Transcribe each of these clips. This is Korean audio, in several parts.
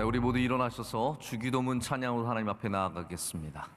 우리 모두 일어나셔서 주기도문 찬양으로 하나님 앞에 나아가겠습니다.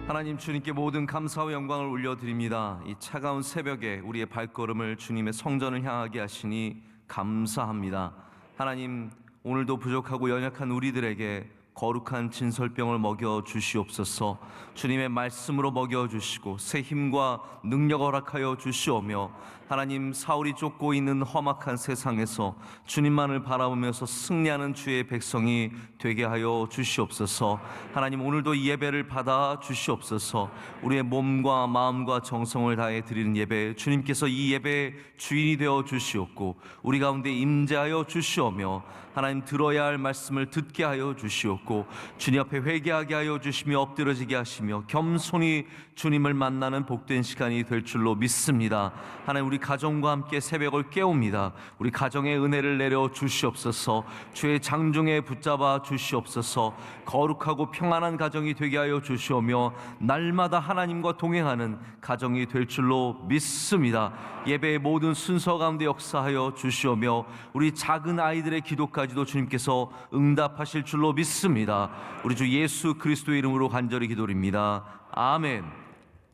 하나님, 주님께 모든 감사와 영광을 올려드립니다. 이 차가운 새벽에 우리의 발걸음을 주님의 성전을 향하게 하시니 감사합니다. 하나님, 오늘도 부족하고 연약한 우리들에게 거룩한 진설병을 먹여 주시옵소서. 주님의 말씀으로 먹여 주시고 새 힘과 능력을 허락하여 주시오며, 하나님, 사울이 쫓고 있는 험악한 세상에서 주님만을 바라보면서 승리하는 주의 백성이 되게 하여 주시옵소서. 하나님, 오늘도 이 예배를 받아 주시옵소서. 우리의 몸과 마음과 정성을 다해 드리는 예배, 주님께서 이 예배의 주인이 되어 주시옵고 우리 가운데 임재하여 주시오며, 하나님, 들어야 할 말씀을 듣게 하여 주시옵고 주님 앞에 회개하게 하여 주시며 엎드러지게 하시며 겸손히 주님을 만나는 복된 시간이 될 줄로 믿습니다. 하나님, 우리 가정과 함께 새벽을 깨웁니다. 우리 가정의 은혜를 내려 주시옵소서. 주의 장중에 붙잡아 주시옵소서. 거룩하고 평안한 가정이 되게 하여 주시오며 날마다 하나님과 동행하는 가정이 될 줄로 믿습니다. 예배의 모든 순서 가운데 역사하여 주시오며 우리 작은 아이들의 기도까지도 주님께서 응답하실 줄로 믿습니다. 우리 주 예수 그리스도의 이름으로 간절히 기도드립니다. 아멘.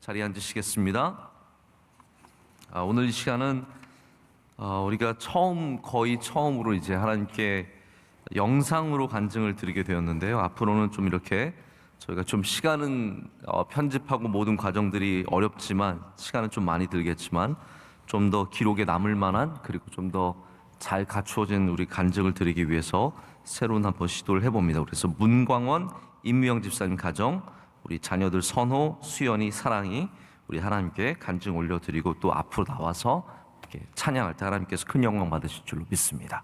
자리에 앉으시겠습니다. 오늘 이 시간은 우리가 거의 처음으로 이제 하나님께 영상으로 간증을 드리게 되었는데요. 앞으로는 좀 이렇게 저희가 좀 시간은 편집하고 모든 과정들이 어렵지만 시간은 좀 많이 들겠지만 좀 더 기록에 남을 만한, 그리고 좀 더 잘 갖추어진 우리 간증을 드리기 위해서 새로운 한번 시도를 해봅니다. 그래서 문광원, 임미영 집사님 가정, 우리 자녀들 선호, 수연이, 사랑이 우리 하나님께 간증 올려드리고 또 앞으로 나와서 이렇게 찬양할 때 하나님께서 큰 영광 받으실 줄로 믿습니다.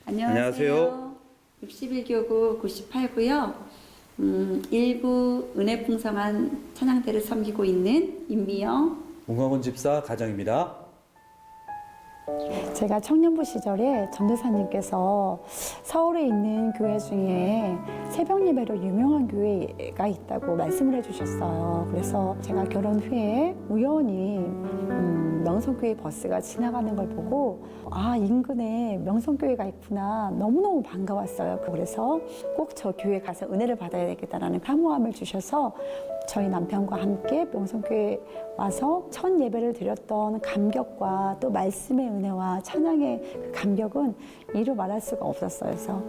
안녕하세요. 61교구 98구요. 일부 은혜풍성한 찬양대를 섬기고 있는 임미영, 문광원 집사 가정입니다. 제가 청년부 시절에 전도사님께서 서울에 있는 교회 중에 새벽 예배로 유명한 교회가 있다고 말씀을 해주셨어요. 그래서 제가 결혼 후에 우연히 명성교회 버스가 지나가는 걸 보고 인근에 명성교회가 있구나, 너무너무 반가웠어요. 그래서 꼭 저 교회 가서 은혜를 받아야 되겠다라는 사모함을 주셔서 저희 남편과 함께 명성교회 와서 첫 예배를 드렸던 감격과 또 말씀의 은혜와 찬양의 그 감격은 이루 말할 수가 없었어요. 그래서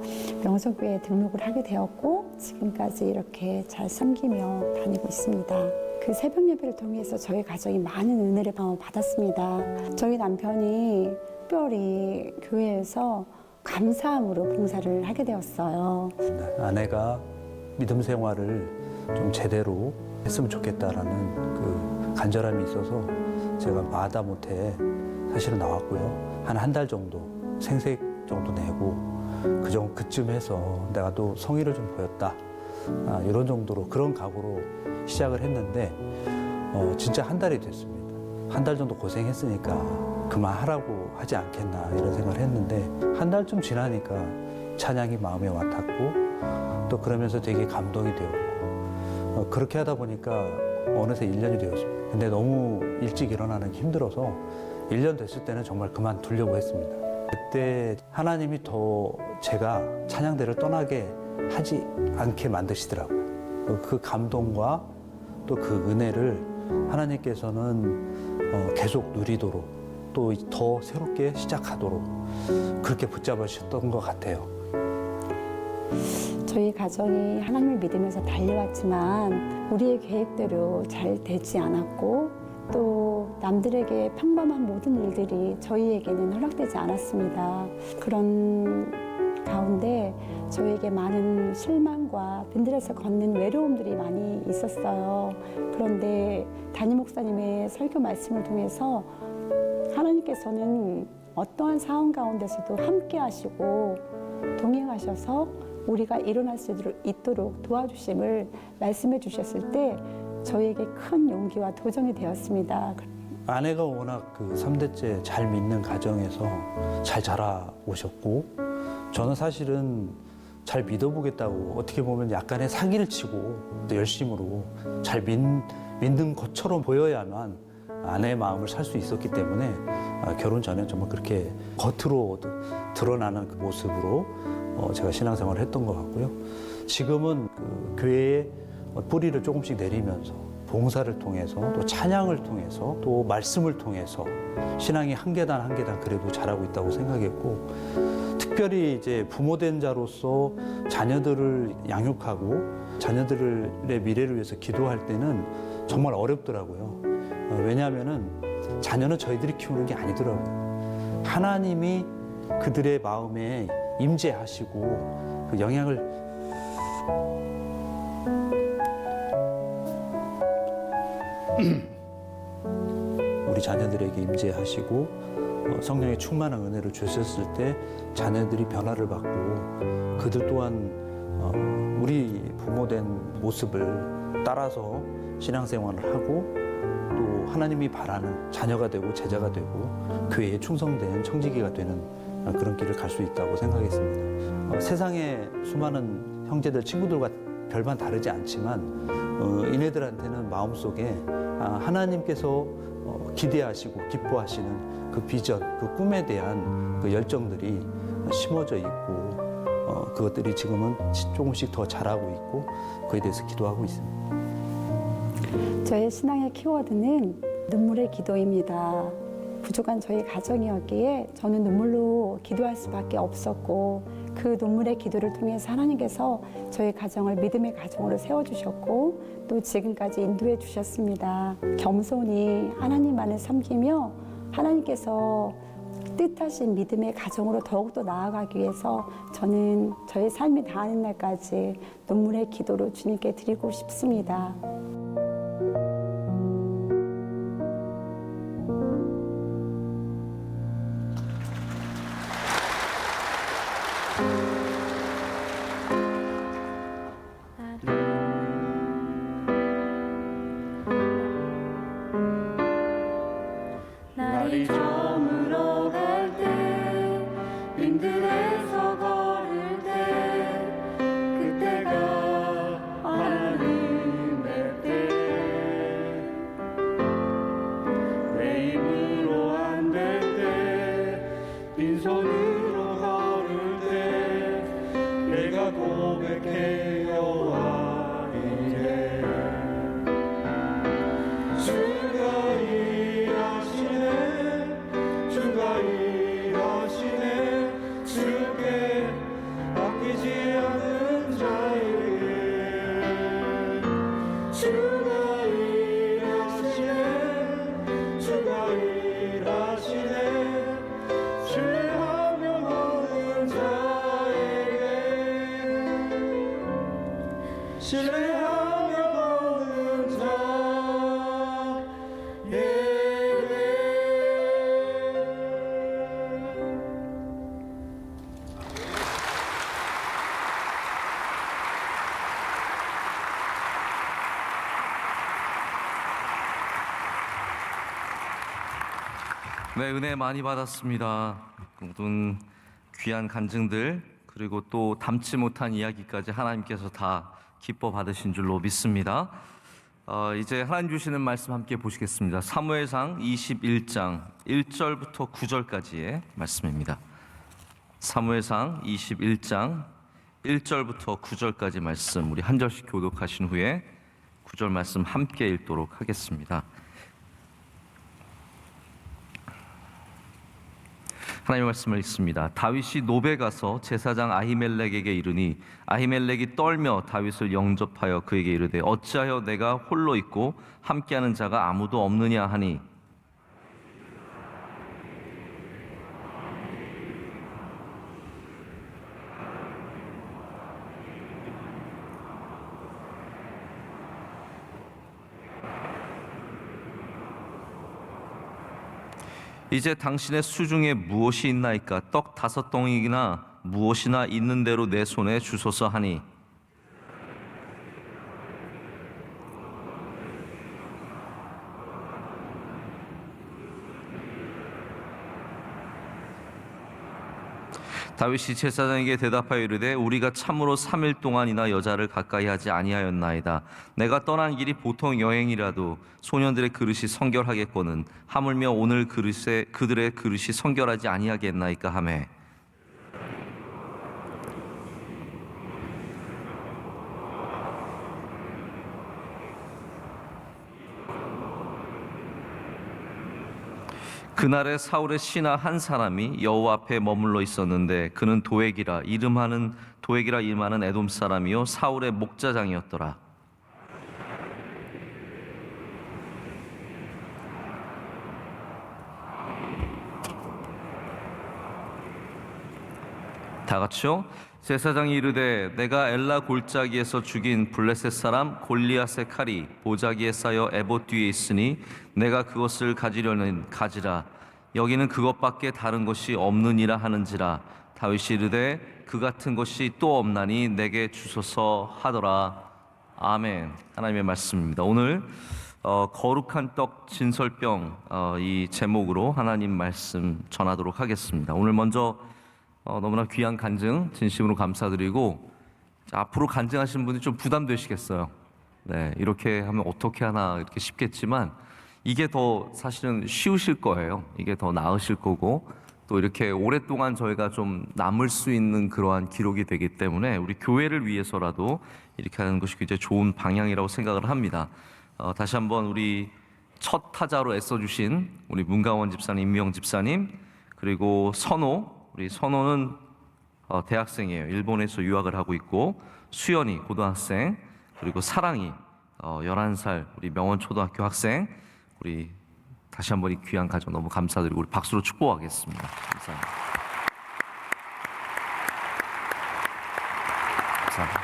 명성교회에 등록을 하게 되었고 지금까지 이렇게 잘 섬기며 다니고 있습니다. 그 새벽 예배를 통해서 저희 가정이 많은 은혜를 받았습니다. 저희 남편이 특별히 교회에서 감사함으로 봉사를 하게 되었어요. 아내가 믿음 생활을 좀 제대로 했으면 좋겠다라는 그 간절함이 있어서 제가 마다 못해 사실은 나왔고요. 한 달 정도 생색 정도 내고 그쯤 해서 내가 또 성의를 좀 보였다. 이런 정도로 그런 각오로 시작을 했는데 진짜 한 달이 됐습니다. 한 달 정도 고생했으니까 그만하라고 하지 않겠나 이런 생각을 했는데 한 달쯤 지나니까 찬양이 마음에 와닿고 또 그러면서 되게 감동이 되었고 그렇게 하다 보니까 어느새 1년이 되었습니다. 근데 너무 일찍 일어나는 게 힘들어서 1년 됐을 때는 정말 그만두려고 했습니다. 그때 하나님이 더 제가 찬양대를 떠나게 하지 않게 만드시더라고요. 그 감동과 또 그 은혜를 하나님께서는 계속 누리도록 또 더 새롭게 시작하도록 그렇게 붙잡으셨던 것 같아요. 저희 가정이 하나님을 믿으면서 달려왔지만 우리의 계획대로 잘 되지 않았고 또 남들에게 평범한 모든 일들이 저희에게는 허락되지 않았습니다. 그런 가운데 저에게 많은 실망과 빈들에서 걷는 외로움들이 많이 있었어요. 그런데 담임 목사님의 설교 말씀을 통해서 하나님께서는 어떠한 상황 가운데서도 함께 하시고 동행하셔서 우리가 일어날 수 있도록 도와주심을 말씀해 주셨을 때 저에게 큰 용기와 도전이 되었습니다. 아내가 워낙 그 3대째 잘 믿는 가정에서 잘 자라오셨고 저는 사실은 잘 믿어보겠다고 어떻게 보면 약간의 사기를 치고 또 열심으로 잘 믿는 것처럼 보여야만 아내의 마음을 살 수 있었기 때문에 결혼 전에 정말 그렇게 겉으로 드러나는 그 모습으로 제가 신앙생활을 했던 것 같고요. 지금은 그 교회에 뿌리를 조금씩 내리면서 봉사를 통해서 또 찬양을 통해서 또 말씀을 통해서 신앙이 한 계단 한 계단 그래도 자라고 있다고 생각했고 특별히 이제 부모된 자로서 자녀들을 양육하고 자녀들의 미래를 위해서 기도할 때는 정말 어렵더라고요. 왜냐하면은 자녀는 저희들이 키우는 게 아니더라고요. 하나님이 그들의 마음에 임재하시고 그 영향을 우리 자녀들에게 임재하시고 성령의 충만한 은혜를 주셨을 때 자녀들이 변화를 받고 그들 또한 우리 부모된 모습을 따라서 신앙생활을 하고 또 하나님이 바라는 자녀가 되고 제자가 되고 교회에 충성된 청지기가 되는 그런 길을 갈 수 있다고 생각했습니다. 세상의 수많은 형제들 친구들과 별반 다르지 않지만 이네들한테는 마음속에 하나님께서 기대하시고 기뻐하시는 그 비전, 그 꿈에 대한 그 열정들이 심어져 있고 그것들이 지금은 조금씩 더 자라고 있고 그에 대해서 기도하고 있습니다. 저의 신앙의 키워드는 눈물의 기도입니다. 부족한 저희 가정이었기에 저는 눈물로 기도할 수밖에 없었고 그 눈물의 기도를 통해서 하나님께서 저희 가정을 믿음의 가정으로 세워주셨고 또 지금까지 인도해 주셨습니다. 겸손히 하나님만을 섬기며 하나님께서 뜻하신 믿음의 가정으로 더욱더 나아가기 위해서 저는 저의 삶이 다하는 날까지 눈물의 기도로 주님께 드리고 싶습니다. 날이 저물어 갈 때 빈들에서 걸을 때 그때가 하나님의 때 내 힘으로 안 될 때 빈손으로 걸을 때 내가 고백해 여호와 이래 주가 주가 일하시네 주께 아끼지 않는 자에게 주가 일하시네 주가 일하시네 죄하며 오는 자에게 함께 걷는 네, 은혜 많이 받았습니다. 모든 귀한 간증들 그리고 또 담지 못한 이야기까지 하나님께서 다 기뻐 받으신 줄로 믿습니다. 이제 하나님 주시는 말씀 함께 보시겠습니다. 사무엘상 21장 1절부터 9절까지의 말씀입니다. 사무엘상 21장 1절부터 9절까지 말씀 우리 한 절씩 교독하신 후에 9절 말씀 함께 읽도록 하겠습니다. 하나님의 말씀을 읽습니다. 다윗이 노베 가서 제사장 아히멜렉에게 이르니 아히멜렉이 떨며 다윗을 영접하여 그에게 이르되 어찌하여 내가 홀로 있고 함께하는 자가 아무도 없느냐 하니 이제 당신의 수중에 무엇이 있나이까 떡 5덩이나 무엇이나 있는 대로 내 손에 주소서 하니 다윗이 제사장에게 대답하여 이르되 우리가 참으로 3일 동안이나 여자를 가까이 하지 아니하였나이다. 내가 떠난 길이 보통 여행이라도 소년들의 그릇이 성결하겠거늘 하물며 오늘 그릇에 그들의 그릇이 성결하지 아니하겠나이까 하매 그날에 사울의 신하 한 사람이 여호와 앞에 머물러 있었는데 그는 도액이라 이름하는 에돔 사람이요 사울의 목자장이었더라. 다 같이요. 제사장이 이르되 내가 엘라 골짜기에서 죽인 블레셋 사람 골리앗의 칼이 보자기에 쌓여 에봇 뒤에 있으니 내가 그것을 가지려는 가지라. 여기는 그것밖에 다른 것이 없느니라 하는지라. 다윗이 이르되 그 같은 것이 또 없나니 내게 주소서 하더라. 아멘. 하나님의 말씀입니다. 오늘 거룩한 떡 진설병 이 제목으로 하나님 말씀 전하도록 하겠습니다. 오늘 먼저 너무나 귀한 간증 진심으로 감사드리고 앞으로 간증하시는 분이 좀 부담되시겠어요. 네, 이렇게 하면 어떻게 하나 이렇게 싶겠지만 이게 더 사실은 쉬우실 거예요. 이게 더 나으실 거고 또 이렇게 오랫동안 저희가 좀 남을 수 있는 그러한 기록이 되기 때문에 우리 교회를 위해서라도 이렇게 하는 것이 굉장히 좋은 방향이라고 생각을 합니다. 다시 한번 우리 첫 타자로 애써주신 우리 문강원 집사님, 임미영 집사님 그리고 우리 선호는 대학생이에요. 일본에서 유학을 하고 있고 수연이 고등학생 그리고 사랑이 11살 우리 명원초등학교 학생 우리 다시 한번 이 귀한 가정 너무 감사드리고 우리 박수로 축복하겠습니다. 감사합니다. 감사합니다.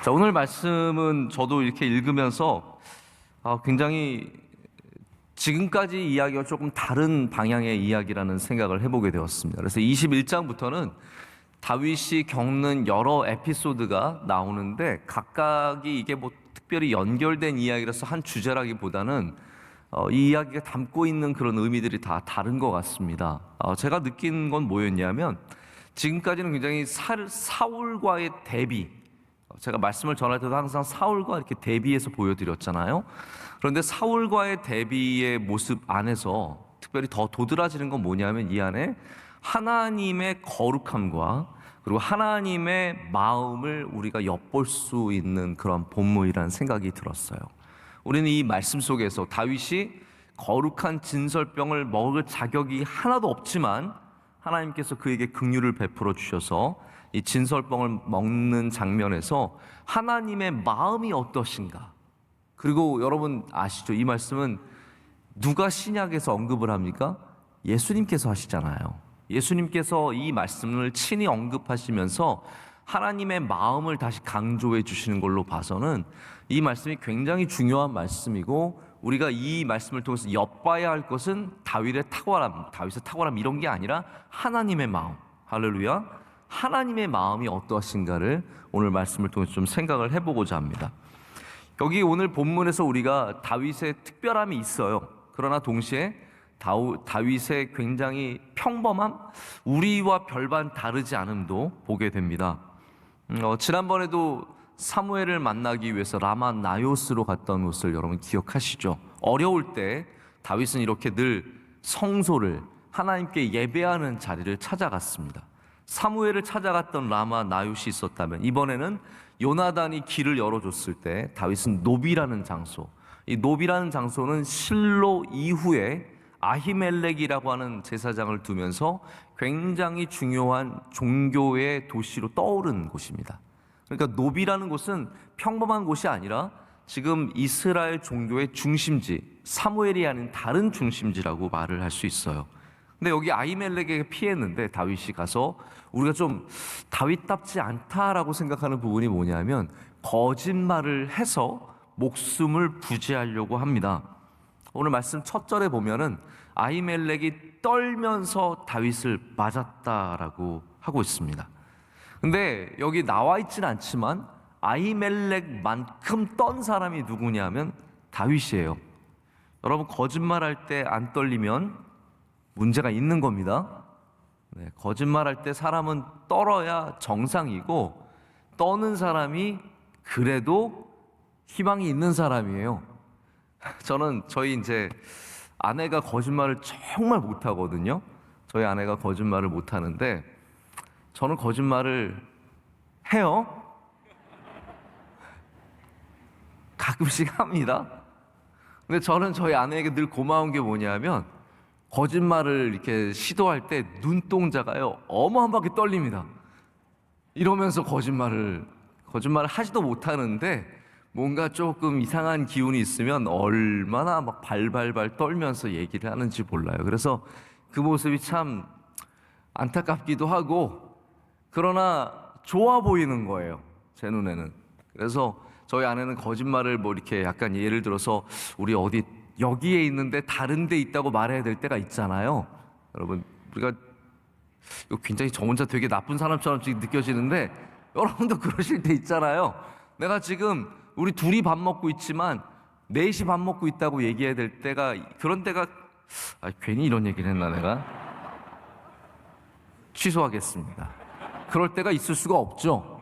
자, 오늘 말씀은 저도 이렇게 읽으면서 굉장히 지금까지 이야기와 조금 다른 방향의 이야기라는 생각을 해보게 되었습니다. 그래서 21장부터는 다윗이 겪는 여러 에피소드가 나오는데 각각이 이게 뭐 특별히 연결된 이야기라서 한 주제라기보다는 이 이야기가 담고 있는 그런 의미들이 다 다른 것 같습니다. 제가 느낀 건 뭐였냐면 지금까지는 굉장히 사울과의 대비, 제가 말씀을 전할 때도 항상 사울과 이렇게 대비해서 보여드렸잖아요. 그런데 사울과의 대비의 모습 안에서 특별히 더 도드라지는 건 뭐냐면 이 안에 하나님의 거룩함과 그리고 하나님의 마음을 우리가 엿볼 수 있는 그런 본문이라는 생각이 들었어요. 우리는 이 말씀 속에서 다윗이 거룩한 진설병을 먹을 자격이 하나도 없지만 하나님께서 그에게 긍휼을 베풀어 주셔서 이 진설병을 먹는 장면에서 하나님의 마음이 어떠신가. 그리고 여러분 아시죠? 이 말씀은 누가 신약에서 언급을 합니까? 예수님께서 하시잖아요. 예수님께서 이 말씀을 친히 언급하시면서 하나님의 마음을 다시 강조해 주시는 걸로 봐서는 이 말씀이 굉장히 중요한 말씀이고, 우리가 이 말씀을 통해서 엿봐야 할 것은 다윗의 탁월함 이런 게 아니라 하나님의 마음. 할렐루야. 하나님의 마음이 어떠하신가를 오늘 말씀을 통해서 좀 생각을 해보고자 합니다. 여기 오늘 본문에서 우리가 다윗의 특별함이 있어요. 그러나 동시에 다윗의 굉장히 평범함, 우리와 별반 다르지 않음도 보게 됩니다. 지난번에도 사무엘을 만나기 위해서 라마 나요스로 갔던 것을 여러분 기억하시죠? 어려울 때 다윗은 이렇게 늘 성소를, 하나님께 예배하는 자리를 찾아갔습니다. 사무엘을 찾아갔던 라마 나요시 있었다면, 이번에는 요나단이 길을 열어줬을 때 다윗은 노비라는 장소, 이 노비라는 장소는 실로 이후에 아히멜렉이라고 하는 제사장을 두면서 굉장히 중요한 종교의 도시로 떠오른 곳입니다. 그러니까 노비라는 곳은 평범한 곳이 아니라 지금 이스라엘 종교의 중심지, 사무엘이 아닌 다른 중심지라고 말을 할 수 있어요. 근데 여기 아히멜렉에게 피했는데 다윗이 가서, 우리가 좀 다윗답지 않다라고 생각하는 부분이 뭐냐면 거짓말을 해서 목숨을 부지하려고 합니다. 오늘 말씀 첫 절에 보면은 아히멜렉이 떨면서 다윗을 맞았다라고 하고 있습니다. 근데 여기 나와 있지는 않지만 아히멜렉만큼 떤 사람이 누구냐면 다윗이에요. 여러분, 거짓말할 때 안 떨리면 문제가 있는 겁니다. 네, 거짓말할 때 사람은 떨어야 정상이고, 떠는 사람이 그래도 희망이 있는 사람이에요. 저희 이제 아내가 거짓말을 정말 못하거든요. 저희 아내가 거짓말을 못하는데 저는 거짓말을 해요. 가끔씩 합니다. 근데 저는 저희 아내에게 늘 고마운 게 뭐냐면, 거짓말을 이렇게 시도할 때 눈동자가요 어마어마하게 떨립니다. 이러면서 거짓말을 하지도 못하는데, 뭔가 조금 이상한 기운이 있으면 얼마나 막 발발발 떨면서 얘기를 하는지 몰라요. 그래서 그 모습이 참 안타깝기도 하고, 그러나 좋아 보이는 거예요, 제 눈에는. 그래서 저희 아내는 거짓말을 뭐 이렇게 약간 예를 들어서 우리 어디 여기에 있는데 다른 데 있다고 말해야 될 때가 있잖아요. 여러분, 우리가 이거 굉장히 저 혼자 되게 나쁜 사람처럼 지금 느껴지는데, 여러분도 그러실 때 있잖아요. 내가 지금 우리 둘이 밥 먹고 있지만 넷이 밥 먹고 있다고 얘기해야 될 때가, 그런 때가, 괜히 이런 얘기를 했나 내가? 취소하겠습니다. 그럴 때가 있을 수가 없죠.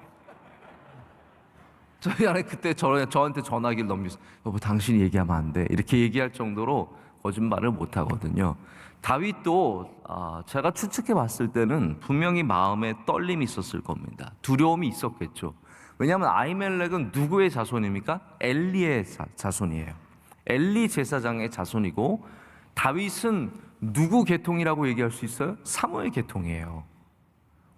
저희 아내 그때 저한테 전화기를 넘기면서, 여보 당신이 얘기하면 안 돼, 이렇게 얘기할 정도로 거짓말을 못 하거든요. 다윗도 제가 추측해 봤을 때는 분명히 마음에 떨림이 있었을 겁니다. 두려움이 있었겠죠. 왜냐하면 아히멜렉은 누구의 자손입니까? 엘리의 자손이에요. 엘리 제사장의 자손이고, 다윗은 누구 계통이라고 얘기할 수 있어요? 사무엘 계통이에요.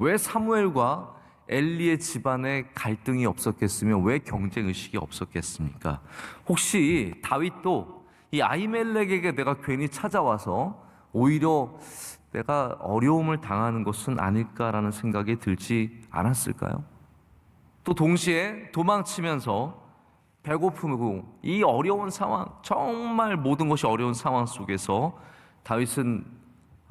왜 사무엘과 엘리의 집안에 갈등이 없었겠으며 왜 경쟁의식이 없었겠습니까? 혹시 다윗도 이 아히멜렉에게 내가 괜히 찾아와서 오히려 내가 어려움을 당하는 것은 아닐까라는 생각이 들지 않았을까요? 또 동시에 도망치면서 배고프고 이 어려운 상황, 정말 모든 것이 어려운 상황 속에서 다윗은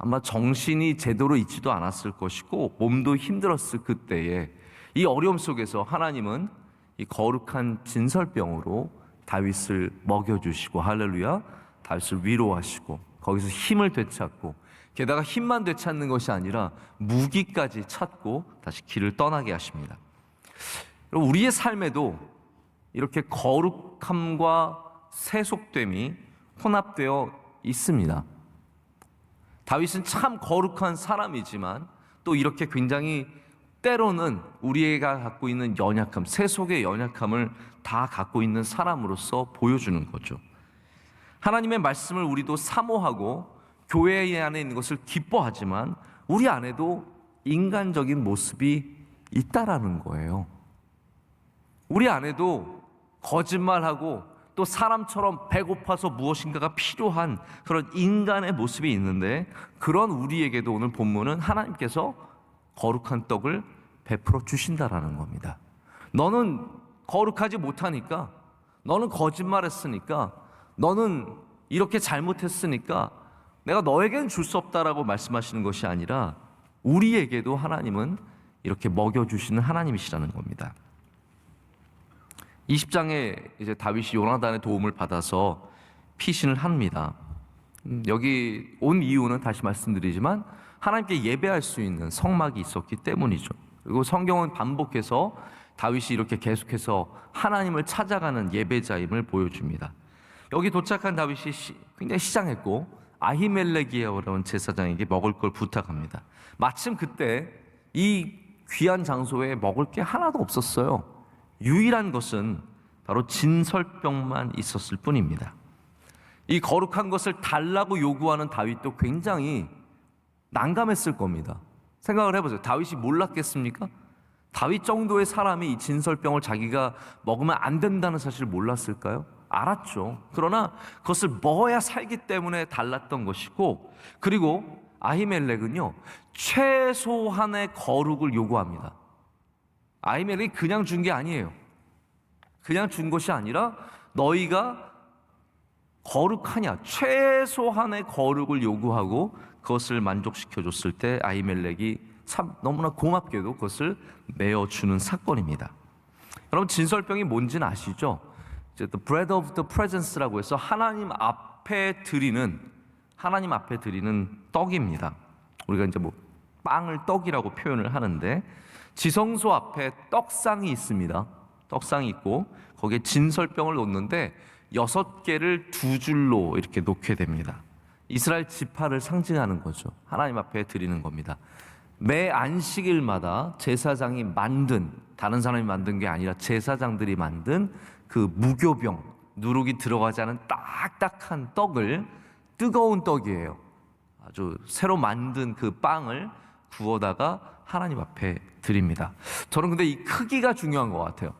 아마 정신이 제대로 있지도 않았을 것이고 몸도 힘들었을 그때에, 이 어려움 속에서 하나님은 이 거룩한 진설병으로 다윗을 먹여주시고, 할렐루야, 다윗을 위로하시고 거기서 힘을 되찾고, 게다가 힘만 되찾는 것이 아니라 무기까지 찾고 다시 길을 떠나게 하십니다. 우리의 삶에도 이렇게 거룩함과 세속됨이 혼합되어 있습니다. 다윗은 참 거룩한 사람이지만 또 이렇게 굉장히 때로는 우리가 갖고 있는 연약함, 세속의 연약함을 다 갖고 있는 사람으로서 보여주는 거죠. 하나님의 말씀을 우리도 사모하고 교회 안에 있는 것을 기뻐하지만 우리 안에도 인간적인 모습이 있다라는 거예요. 우리 안에도 거짓말하고 또 사람처럼 배고파서 무엇인가가 필요한 그런 인간의 모습이 있는데, 그런 우리에게도 오늘 본문은 하나님께서 거룩한 떡을 베풀어 주신다라는 겁니다. 너는 거룩하지 못하니까, 너는 거짓말했으니까, 너는 이렇게 잘못했으니까 내가 너에게는 줄 수 없다라고 말씀하시는 것이 아니라 우리에게도 하나님은 이렇게 먹여주시는 하나님이시라는 겁니다. 20장에 이제 다윗이 요나단의 도움을 받아서 피신을 합니다. 여기 온 이유는 다시 말씀드리지만 하나님께 예배할 수 있는 성막이 있었기 때문이죠. 그리고 성경은 반복해서 다윗이 이렇게 계속해서 하나님을 찾아가는 예배자임을 보여줍니다. 여기 도착한 다윗이 굉장히 시장했고 아히멜렉이라는 제사장에게 먹을 걸 부탁합니다. 마침 그때 이 귀한 장소에 먹을 게 하나도 없었어요. 유일한 것은 바로 진설병만 있었을 뿐입니다. 이 거룩한 것을 달라고 요구하는 다윗도 굉장히 난감했을 겁니다. 생각을 해보세요. 다윗이 몰랐겠습니까? 다윗 정도의 사람이 이 진설병을 자기가 먹으면 안 된다는 사실을 몰랐을까요? 알았죠. 그러나 그것을 먹어야 살기 때문에 달랐던 것이고, 그리고 아히멜렉은요 최소한의 거룩을 요구합니다. 아히멜렉이 그냥 준 게 아니에요. 그냥 준 것이 아니라 너희가 거룩하냐, 최소한의 거룩을 요구하고 그것을 만족시켜 줬을 때 아히멜렉이 참 너무나 고맙게도 그것을 메어주는 사건입니다. 여러분, 진설병이 뭔지는 아시죠? The bread of the presence라고 해서 하나님 앞에 드리는 떡입니다. 우리가 이제 뭐 빵을 떡이라고 표현을 하는데, 지성소 앞에 떡상이 있습니다. 떡상이 있고 거기에 진설병을 놓는데 6개를 2줄로 이렇게 놓게 됩니다. 이스라엘 지파를 상징하는 거죠. 하나님 앞에 드리는 겁니다. 매 안식일마다 제사장이 만든, 다른 사람이 만든 게 아니라 제사장들이 만든 그 무교병, 누룩이 들어가지 않은 딱딱한 떡을, 뜨거운 떡이에요. 아주 새로 만든 그 빵을 구워다가 하나님 앞에 드립니다. 저는 근데 이 크기가 중요한 것 같아요.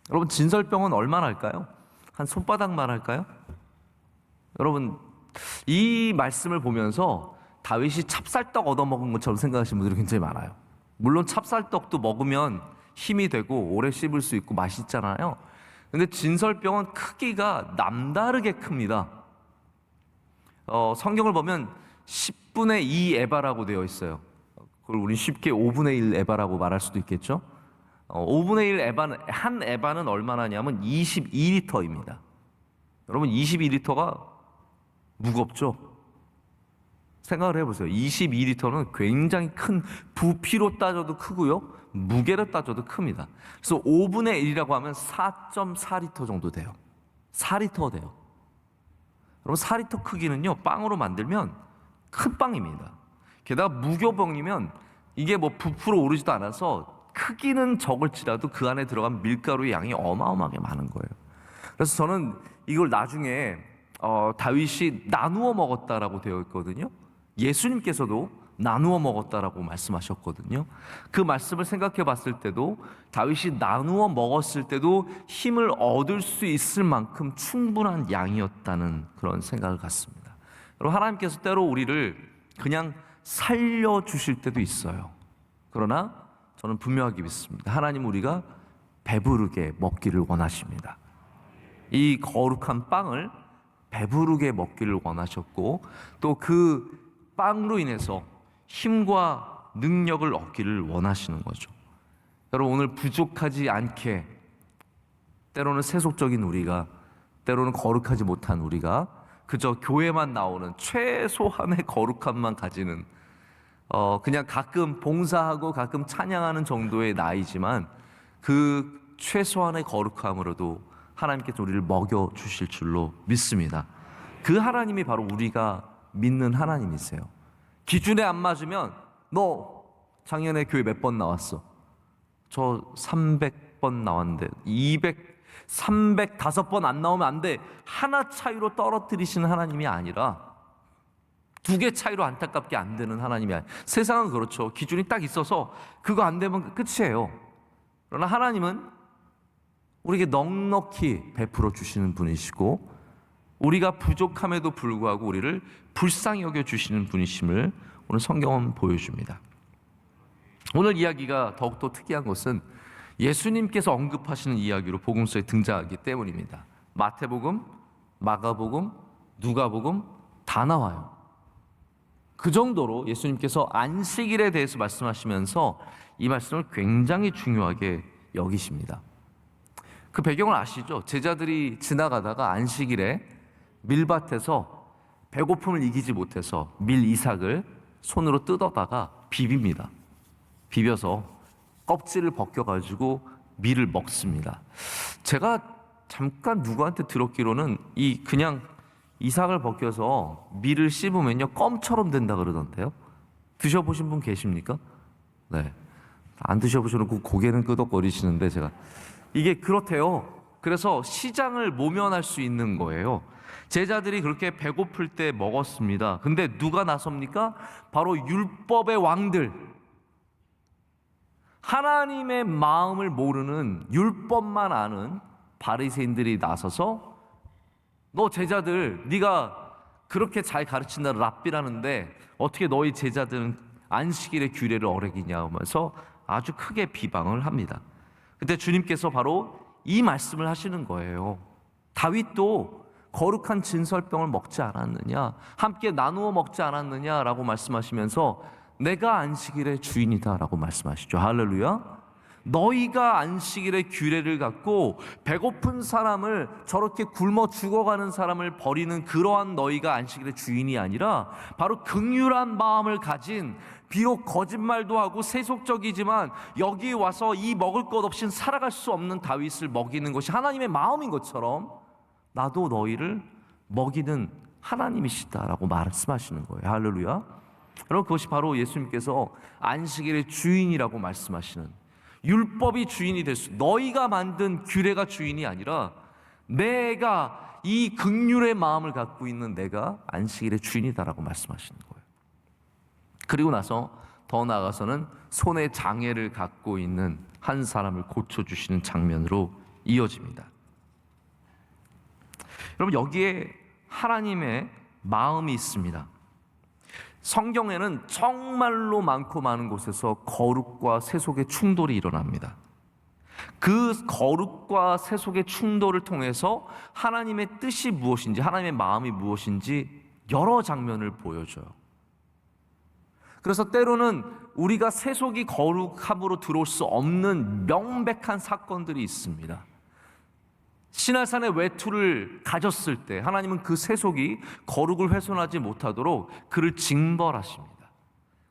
여러분, 진설병은 얼마나 할까요? 한 손바닥만 할까요? 여러분, 이 말씀을 보면서 다윗이 찹쌀떡 얻어먹은 것처럼 생각하시는 분들이 굉장히 많아요. 물론 찹쌀떡도 먹으면 힘이 되고 오래 씹을 수 있고 맛있잖아요. 근데 진설병은 크기가 남다르게 큽니다. 성경을 보면 10분의 2 에바라고 되어 있어요. 그걸 우리 쉽게 5분의 1 에바라고 말할 수도 있겠죠. 5분의 1 에바는, 한 에바는 얼마나냐면 22리터입니다. 여러분, 22리터가 무겁죠? 생각을 해보세요. 22리터는 굉장히 큰, 부피로 따져도 크고요, 무게로 따져도 큽니다. 그래서 5분의 1이라고 하면 4.4리터 정도 돼요. 4리터 돼요. 여러분, 4리터 크기는요, 빵으로 만들면 큰 빵입니다. 게다가 무교병이면 이게 뭐 부풀어 오르지도 않아서 크기는 적을지라도 그 안에 들어간 밀가루의 양이 어마어마하게 많은 거예요. 그래서 저는 이걸 나중에 다윗이 나누어 먹었다라고 되어 있거든요. 예수님께서도 나누어 먹었다라고 말씀하셨거든요. 그 말씀을 생각해 봤을 때도 다윗이 나누어 먹었을 때도 힘을 얻을 수 있을 만큼 충분한 양이었다는 그런 생각을 갖습니다. 여러분, 하나님께서 때로 우리를 그냥 살려주실 때도 있어요. 그러나 저는 분명하게 믿습니다. 하나님 우리가 배부르게 먹기를 원하십니다. 이 거룩한 빵을 배부르게 먹기를 원하셨고, 또 그 빵으로 인해서 힘과 능력을 얻기를 원하시는 거죠. 여러분, 오늘 부족하지 않게, 때로는 세속적인 우리가, 때로는 거룩하지 못한 우리가 그저 교회만 나오는 최소한의 거룩함만 가지는, 그냥 가끔 봉사하고 가끔 찬양하는 정도의 나이지만 그 최소한의 거룩함으로도 하나님께서 우리를 먹여주실 줄로 믿습니다. 그 하나님이 바로 우리가 믿는 하나님이세요. 기준에 안 맞으면 너 작년에 교회 몇 번 나왔어? 저 300번 나왔는데 305번 안 나오면 안 돼. 하나 차이로 떨어뜨리시는 하나님이 아니라 2개 차이로 안타깝게 안 되는 하나님이 아니에요. 세상은 그렇죠. 기준이 딱 있어서 그거 안 되면 끝이에요. 그러나 하나님은 우리에게 넉넉히 베풀어 주시는 분이시고, 우리가 부족함에도 불구하고 우리를 불쌍히 여겨 주시는 분이심을 오늘 성경은 보여줍니다. 오늘 이야기가 더욱더 특이한 것은 예수님께서 언급하시는 이야기로 복음서에 등장하기 때문입니다. 마태복음, 마가복음, 누가복음 다 나와요. 그 정도로 예수님께서 안식일에 대해서 말씀하시면서 이 말씀을 굉장히 중요하게 여기십니다. 그 배경을 아시죠? 제자들이 지나가다가 안식일에 밀밭에서 배고픔을 이기지 못해서 밀 이삭을 손으로 뜯어다가 비빕니다. 비벼서 껍질을 벗겨가지고 밀을 먹습니다. 제가 잠깐 누구한테 들었기로는 이 그냥 이삭을 벗겨서 밀을 씹으면요 껌처럼 된다 그러던데요. 드셔보신 분 계십니까? 네. 안 드셔보셔놓고 고개는 끄덕거리시는데 제가 이게 그렇대요. 그래서 시장을 모면할 수 있는 거예요. 제자들이 그렇게 배고플 때 먹었습니다. 근데 누가 나섭니까? 바로 율법의 왕들, 하나님의 마음을 모르는 율법만 아는 바리새인들이 나서서 너 제자들 네가 그렇게 잘 가르친다 랍비라는데 어떻게 너희 제자들은 안식일의 규례를 어기냐 하면서 아주 크게 비방을 합니다. 그때 주님께서 바로 이 말씀을 하시는 거예요. 다윗도 거룩한 진설병을 먹지 않았느냐, 함께 나누어 먹지 않았느냐라고 말씀하시면서 내가 안식일의 주인이다라고 말씀하시죠. 할렐루야. 너희가 안식일의 규례를 갖고 배고픈 사람을 저렇게 굶어 죽어가는 사람을 버리는 그러한 너희가 안식일의 주인이 아니라 바로 긍휼한 마음을 가진, 비록 거짓말도 하고 세속적이지만 여기 와서 이 먹을 것 없인 살아갈 수 없는 다윗을 먹이는 것이 하나님의 마음인 것처럼 나도 너희를 먹이는 하나님이시다라고 말씀하시는 거예요. 할렐루야. 여러분, 그것이 바로 예수님께서 안식일의 주인이라고 말씀하시는, 율법이 주인이 될 수, 너희가 만든 규례가 주인이 아니라 내가 이 긍휼의 마음을 갖고 있는 내가 안식일의 주인이다라고 말씀하시는 거예요. 그리고 나서 더 나아가서는 손에 장애를 갖고 있는 한 사람을 고쳐주시는 장면으로 이어집니다. 여러분, 여기에 하나님의 마음이 있습니다. 성경에는 정말로 많고 많은 곳에서 거룩과 세속의 충돌이 일어납니다. 그 거룩과 세속의 충돌을 통해서 하나님의 뜻이 무엇인지, 하나님의 마음이 무엇인지 여러 장면을 보여줘요. 그래서 때로는 우리가 세속이 거룩함으로 들어올 수 없는 명백한 사건들이 있습니다. 시날산의 외투를 가졌을 때 하나님은 그 세속이 거룩을 훼손하지 못하도록 그를 징벌하십니다.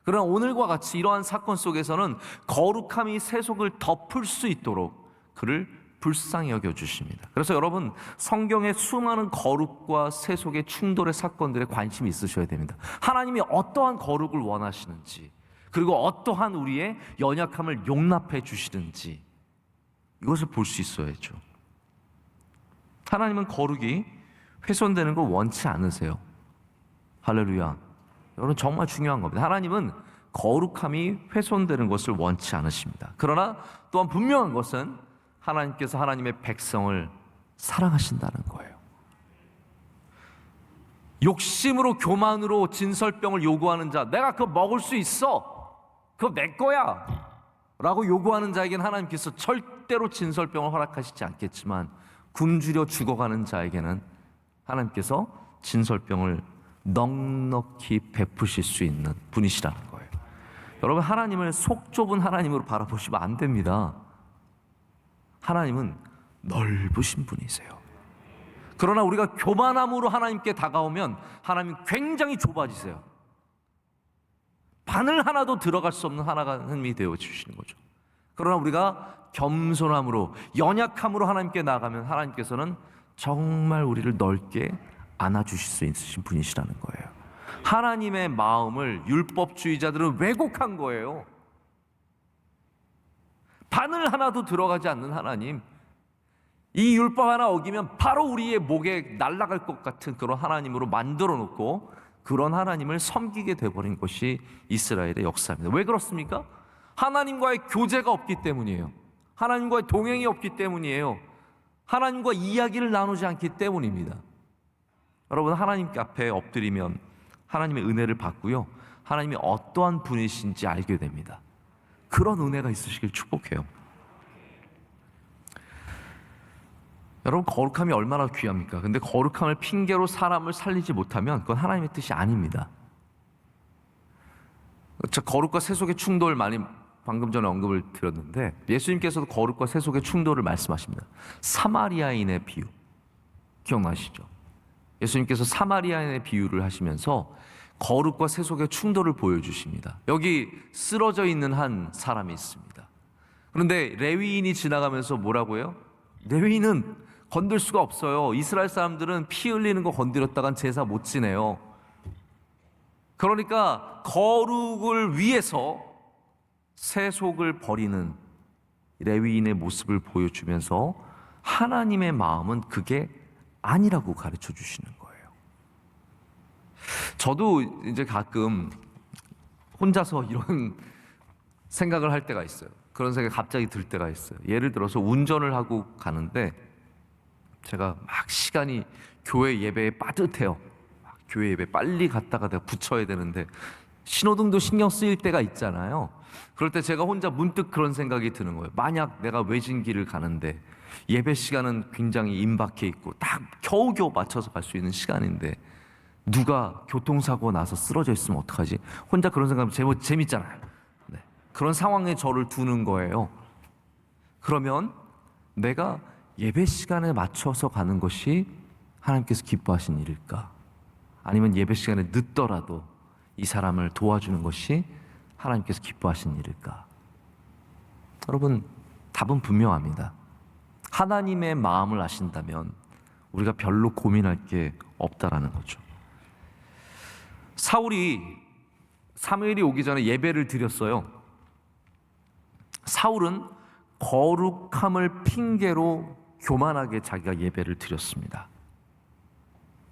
그러나 오늘과 같이 이러한 사건 속에서는 거룩함이 세속을 덮을 수 있도록 그를 불쌍히 여겨주십니다. 그래서 여러분, 성경의 수많은 거룩과 세속의 충돌의 사건들에 관심이 있으셔야 됩니다. 하나님이 어떠한 거룩을 원하시는지, 그리고 어떠한 우리의 연약함을 용납해 주시는지 이것을 볼 수 있어야죠. 하나님은 거룩이 훼손되는 걸 원치 않으세요. 할렐루야. 여러분, 정말 중요한 겁니다. 하나님은 거룩함이 훼손되는 것을 원치 않으십니다. 그러나 또한 분명한 것은 하나님께서 하나님의 백성을 사랑하신다는 거예요. 욕심으로 교만으로 진설병을 요구하는 자, 내가 그거 먹을 수 있어, 그거 내 거야 라고 요구하는 자에게는 하나님께서 절대로 진설병을 허락하시지 않겠지만, 굶주려 죽어가는 자에게는 하나님께서 진설병을 넉넉히 베푸실 수 있는 분이시라는 거예요. 여러분, 하나님을 속 좁은 하나님으로 바라보시면 안 됩니다. 하나님은 넓으신 분이세요. 그러나 우리가 교만함으로 하나님께 다가오면 하나님 굉장히 좁아지세요. 바늘 하나도 들어갈 수 없는 하나님이 되어 주시는 거죠. 그러나 우리가 겸손함으로, 연약함으로 하나님께 나아가면 하나님께서는 정말 우리를 넓게 안아주실 수 있으신 분이시라는 거예요. 하나님의 마음을 율법주의자들은 왜곡한 거예요. 바늘 하나도 들어가지 않는 하나님, 이 율법 하나 어기면 바로 우리의 목에 날아갈 것 같은 그런 하나님으로 만들어 놓고 그런 하나님을 섬기게 돼버린 것이 이스라엘의 역사입니다. 왜 그렇습니까? 하나님과의 교제가 없기 때문이에요. 하나님과의 동행이 없기 때문이에요. 하나님과 이야기를 나누지 않기 때문입니다. 여러분, 하나님 앞에 엎드리면 하나님의 은혜를 받고요, 하나님이 어떠한 분이신지 알게 됩니다. 그런 은혜가 있으시길 축복해요. 여러분, 거룩함이 얼마나 귀합니까? 근데 거룩함을 핑계로 사람을 살리지 못하면 그건 하나님의 뜻이 아닙니다. 저 거룩과 세속의 충돌 많이 방금 전에 언급을 드렸는데, 예수님께서도 거룩과 세속의 충돌을 말씀하십니다. 사마리아인의 비유 기억나시죠? 예수님께서 사마리아인의 비유를 하시면서 거룩과 세속의 충돌을 보여주십니다. 여기 쓰러져 있는 한 사람이 있습니다. 그런데 레위인이 지나가면서 뭐라고 해요? 레위인은 건들 수가 없어요. 이스라엘 사람들은 피 흘리는 거 건드렸다간 제사 못 지내요. 그러니까 거룩을 위해서 세속을 버리는 레위인의 모습을 보여주면서 하나님의 마음은 그게 아니라고 가르쳐 주시는 거예요. 저도 이제 가끔 혼자서 이런 생각을 할 때가 있어요. 그런 생각이 갑자기 들 때가 있어요. 예를 들어서 운전을 하고 가는데 제가 막 시간이 교회 예배에 빠듯해요. 교회 예배 빨리 갔다가 내가 붙여야 되는데 신호등도 신경 쓰일 때가 있잖아요. 그럴 때 제가 혼자 문득 그런 생각이 드는 거예요. 만약 내가 외진길을 가는데 예배 시간은 굉장히 임박해 있고 딱 겨우겨우 맞춰서 갈 수 있는 시간인데 누가 교통사고 나서 쓰러져 있으면 어떡하지? 혼자 그런 생각하면 재밌잖아요. 네. 그런 상황에 저를 두는 거예요. 그러면 내가 예배 시간에 맞춰서 가는 것이 하나님께서 기뻐하신 일일까? 아니면 예배 시간에 늦더라도 이 사람을 도와주는 것이 하나님께서 기뻐하신 일일까? 여러분, 답은 분명합니다. 하나님의 마음을 아신다면 우리가 별로 고민할 게 없다라는 거죠. 사울이 사무엘이 오기 전에 예배를 드렸어요. 사울은 거룩함을 핑계로 교만하게 자기가 예배를 드렸습니다.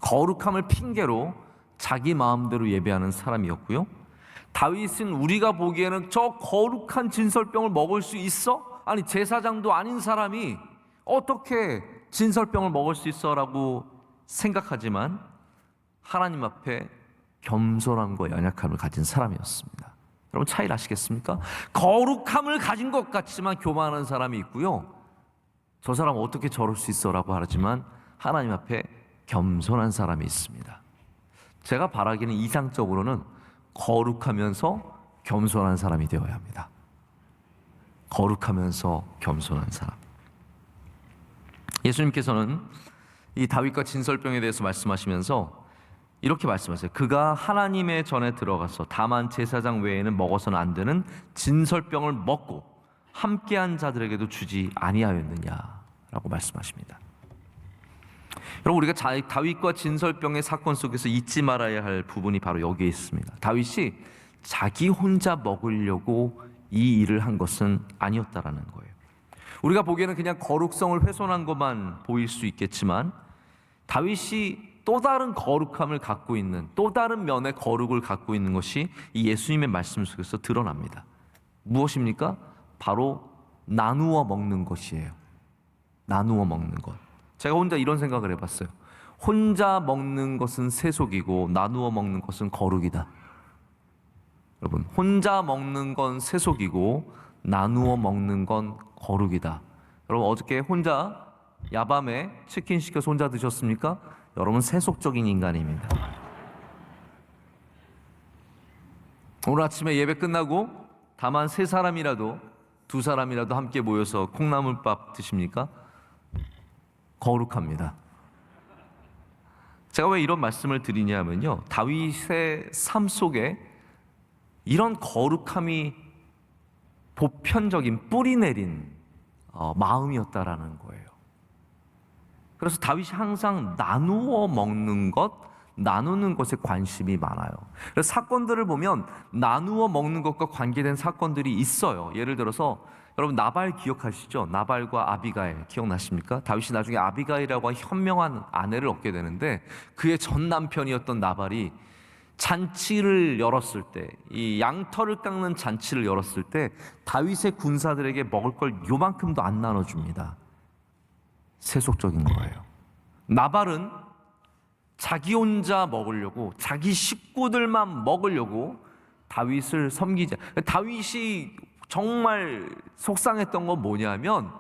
거룩함을 핑계로 자기 마음대로 예배하는 사람이었고요. 다윗은 우리가 보기에는 저 거룩한 진설병을 먹을 수 있어? 아니, 제사장도 아닌 사람이 어떻게 진설병을 먹을 수 있어? 라고 생각하지만 하나님 앞에 겸손함과 연약함을 가진 사람이었습니다. 여러분, 차이를 아시겠습니까? 거룩함을 가진 것 같지만 교만한 사람이 있고요. 저 사람 어떻게 저럴 수 있어? 라고 하지만 하나님 앞에 겸손한 사람이 있습니다. 제가 바라기는 이상적으로는 거룩하면서 겸손한 사람이 되어야 합니다. 거룩하면서 겸손한 사람. 예수님께서는 이 다윗과 진설병에 대해서 말씀하시면서 이렇게 말씀하세요. 그가 하나님의 전에 들어가서 다만 제사장 외에는 먹어서는 안 되는 진설병을 먹고 함께한 자들에게도 주지 아니하였느냐라고 말씀하십니다. 여러분, 우리가 다윗과 진설병의 사건 속에서 잊지 말아야 할 부분이 바로 여기에 있습니다. 다윗이 자기 혼자 먹으려고 이 일을 한 것은 아니었다라는 거예요. 우리가 보기에는 그냥 거룩성을 훼손한 것만 보일 수 있겠지만 다윗이 또 다른 거룩함을 갖고 있는, 또 다른 면의 거룩을 갖고 있는 것이 이 예수님의 말씀 속에서 드러납니다. 무엇입니까? 바로 나누어 먹는 것이에요. 나누어 먹는 것. 제가 혼자 이런 생각을 해봤어요. 혼자 먹는 것은 세속이고 나누어 먹는 것은 거룩이다. 여러분, 혼자 먹는 건 세속이고 나누어 먹는 건 거룩이다. 여러분, 어저께 혼자 야밤에 치킨 시켜서 혼자 드셨습니까? 여러분, 세속적인 인간입니다. 오늘 아침에 예배 끝나고 다만 3사람이라도 2사람이라도 함께 모여서 콩나물밥 드십니까? 거룩합니다. 제가 왜 이런 말씀을 드리냐면요, 다윗의 삶 속에 이런 거룩함이 보편적인 뿌리 내린 마음이었다라는 거예요. 그래서 다윗이 항상 나누어 먹는 것, 나누는 것에 관심이 많아요. 그래서 사건들을 보면 나누어 먹는 것과 관계된 사건들이 있어요. 예를 들어서 여러분, 나발 기억하시죠? 나발과 아비가일 기억나십니까? 다윗이 나중에 아비가일이라고 현명한 아내를 얻게 되는데 그의 전 남편이었던 나발이 잔치를 열었을 때, 이 양털을 깎는 잔치를 열었을 때 다윗의 군사들에게 먹을 걸 요만큼도 안 나눠줍니다. 세속적인 거예요. 나발은 자기 혼자 먹으려고, 자기 식구들만 먹으려고 다윗을 섬기자. 다윗이 정말 속상했던 건 뭐냐면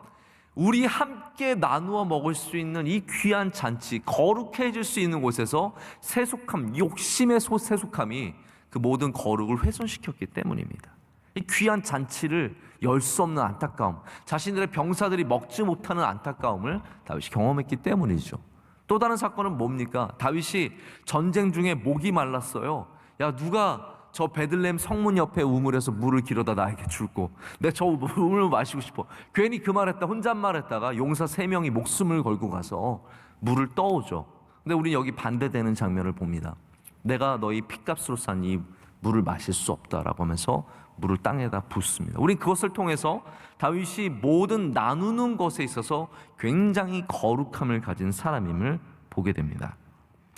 우리 함께 나누어 먹을 수 있는 이 귀한 잔치, 거룩해질 수 있는 곳에서 세속함, 욕심의 세속함이 그 모든 거룩을 훼손시켰기 때문입니다. 이 귀한 잔치를 열 수 없는 안타까움, 자신들의 병사들이 먹지 못하는 안타까움을 다윗이 경험했기 때문이죠. 또 다른 사건은 뭡니까? 다윗이 전쟁 중에 목이 말랐어요. 야, 누가 저 베들레헴 성문 옆에 우물에서 물을 길어다 나에게 줄고, 내가 저 물을 마시고 싶어. 괜히 그 말했다 혼잣말했다가 용사 3명이 목숨을 걸고 가서 물을 떠오죠. 근데 우리는 여기 반대되는 장면을 봅니다. 내가 너희 핏값으로 산 이 물을 마실 수 없다라고 하면서 물을 땅에다 붓습니다. 우린 그것을 통해서 다윗이 모든 나누는 것에 있어서 굉장히 거룩함을 가진 사람임을 보게 됩니다.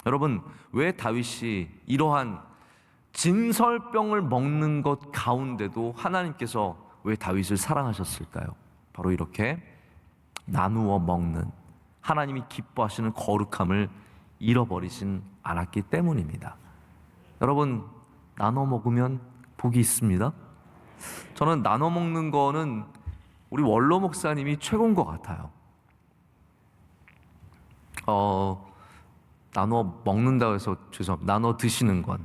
여러분, 왜 다윗이 이러한 진설병을 먹는 것 가운데도 하나님께서 왜 다윗을 사랑하셨을까요? 바로 이렇게 나누어 먹는, 하나님이 기뻐하시는 거룩함을 잃어버리진 않았기 때문입니다. 여러분, 나눠 먹으면 복이 있습니다. 저는 나눠 먹는 거는 우리 원로 목사님이 최고인 것 같아요. 나눠 먹는다고 해서 죄송합니다. 나눠 드시는 건.